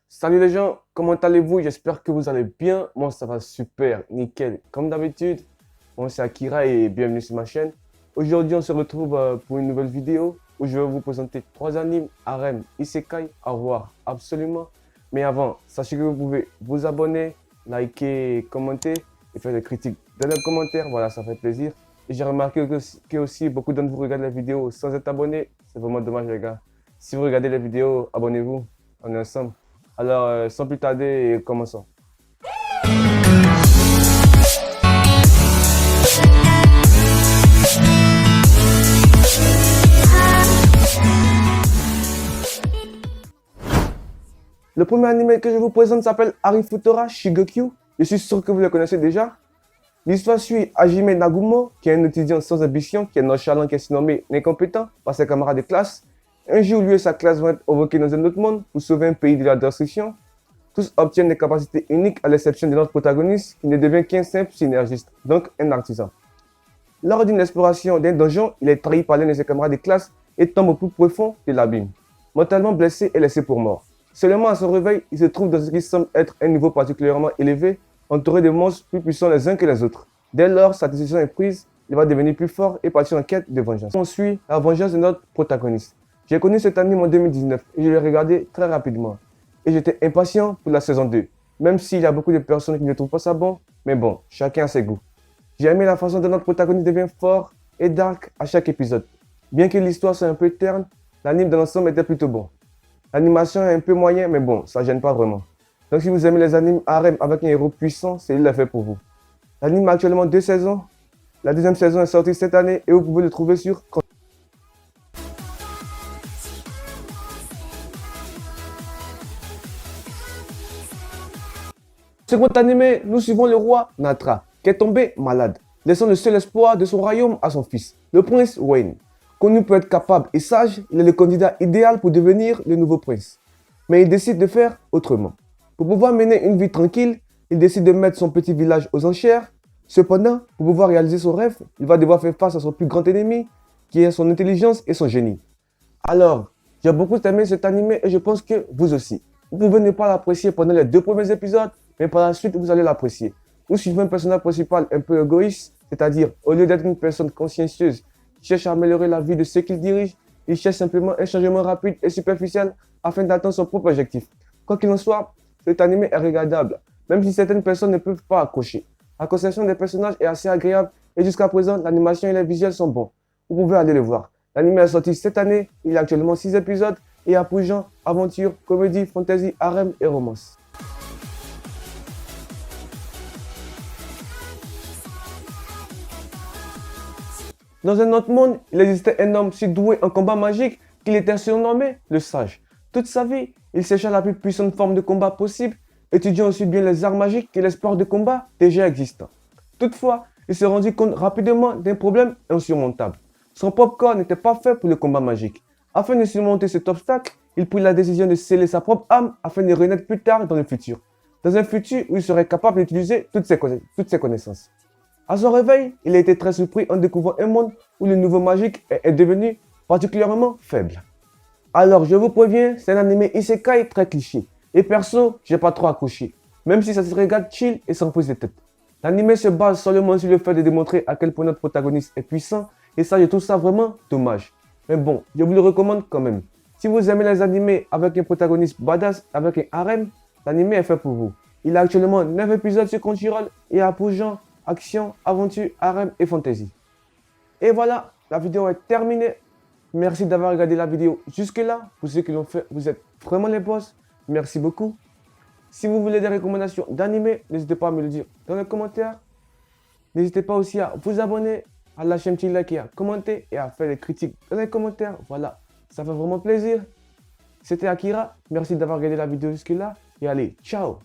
Salut les gens, comment allez-vous? J'espère que vous allez bien. Moi, ça va super, nickel. Comme d'habitude, moi c'est Akira et bienvenue sur ma chaîne. Aujourd'hui, on se retrouve pour une nouvelle vidéo où je vais vous présenter 3 animes, harem, isekai à voir absolument. Mais avant, sachez que vous pouvez vous abonner, liker, commenter et faire des critiques dans les commentaires. Voilà, ça fait plaisir. Et j'ai remarqué que aussi beaucoup d'entre vous regardent les vidéos sans être abonnés. C'est vraiment dommage les gars. Si vous regardez les vidéos, abonnez-vous. On est ensemble. Alors, sans plus tarder, commençons. Le premier anime que je vous présente s'appelle Harifutora Shigekyu. Je suis sûr que vous le connaissez déjà. L'histoire suit Hajime Nagumo, qui est un étudiant sans ambition, qui est nonchalant, qui est surnommé incompétent par ses camarades de classe. Un jour, lui et sa classe vont être convoqués dans un autre monde pour sauver un pays de la destruction. Tous obtiennent des capacités uniques à l'exception de notre protagoniste qui ne devient qu'un simple synergiste, donc un artisan. Lors d'une exploration d'un donjon, il est trahi par l'un de ses camarades de classe et tombe au plus profond de l'abîme. Mentalement blessé et laissé pour mort. Seulement à son réveil, il se trouve dans ce qui semble être un niveau particulièrement élevé, entouré de monstres plus puissants les uns que les autres. Dès lors, sa décision est prise, il va devenir plus fort et partir en quête de vengeance. On suit la vengeance de notre protagoniste. J'ai connu cet anime en 2019 et je l'ai regardé très rapidement. Et j'étais impatient pour la saison 2, même s'il y a beaucoup de personnes qui ne trouvent pas ça bon, mais bon, chacun a ses goûts. J'ai aimé la façon dont notre protagoniste devient fort et dark à chaque épisode. Bien que l'histoire soit un peu terne, l'anime dans l'ensemble était plutôt bon. L'animation est un peu moyen, mais bon, ça gêne pas vraiment. Donc si vous aimez les animes harem avec un héros puissant, c'est il fait pour vous. L'anime a actuellement 2 saisons. La deuxième saison est sortie cette année et vous pouvez le trouver sur Second animé, nous suivons le roi Natra, qui est tombé malade, laissant le seul espoir de son royaume à son fils, le prince Wayne. Connu pour être capable et sage, il est le candidat idéal pour devenir le nouveau prince. Mais il décide de faire autrement. Pour pouvoir mener une vie tranquille, il décide de mettre son petit village aux enchères. Cependant, pour pouvoir réaliser son rêve, il va devoir faire face à son plus grand ennemi, qui est son intelligence et son génie. Alors, j'ai beaucoup aimé cet animé et je pense que vous aussi. Vous pouvez ne pas l'apprécier pendant les 2 premiers épisodes, mais par la suite, vous allez l'apprécier. Nous suivons un personnage principal un peu égoïste, c'est-à-dire, au lieu d'être une personne consciencieuse qui cherche à améliorer la vie de ceux qu'il dirige, il cherche simplement un changement rapide et superficiel afin d'atteindre son propre objectif. Quoi qu'il en soit, cet animé est regardable, même si certaines personnes ne peuvent pas accrocher. La conception des personnages est assez agréable et jusqu'à présent, l'animation et les visuels sont bons. Vous pouvez aller le voir. L'anime est sorti cette année, il y a actuellement 6 épisodes et a pour genre aventure, comédie, fantasy, harem et romance. Dans un autre monde, il existait un homme si doué en combat magique qu'il était surnommé le sage. Toute sa vie, il chercha la plus puissante forme de combat possible, étudiant aussi bien les arts magiques que les sports de combat déjà existants. Toutefois, il se rendit compte rapidement d'un problème insurmontable. Son propre corps n'était pas fait pour le combat magique. Afin de surmonter cet obstacle, il prit la décision de sceller sa propre âme afin de renaître plus tard dans le futur. Dans un futur où il serait capable d'utiliser toutes ses connaissances. À son réveil, il a été très surpris en découvrant un monde où le niveau magique est devenu particulièrement faible. Alors, je vous préviens, c'est un anime isekai très cliché. Et perso, j'ai pas trop accroché, même si ça se regarde chill et sans prise de tête. L'anime se base seulement sur le fait de démontrer à quel point notre protagoniste est puissant, et ça, je trouve ça vraiment dommage. Mais bon, je vous le recommande quand même. Si vous aimez les animés avec un protagoniste badass avec un harem, l'anime est fait pour vous. Il a actuellement 9 épisodes sur Crunchyroll et a pour genre action, aventure, harem et fantasy. Et voilà, la vidéo est terminée. Merci d'avoir regardé la vidéo jusque-là. Pour ceux qui l'ont fait, vous êtes vraiment les boss. Merci beaucoup. Si vous voulez des recommandations d'anime, n'hésitez pas à me le dire dans les commentaires. N'hésitez pas aussi à vous abonner, à lâcher un petit like et à commenter et à faire des critiques dans les commentaires. Voilà, ça fait vraiment plaisir. C'était Akira. Merci d'avoir regardé la vidéo jusque-là. Et allez, ciao!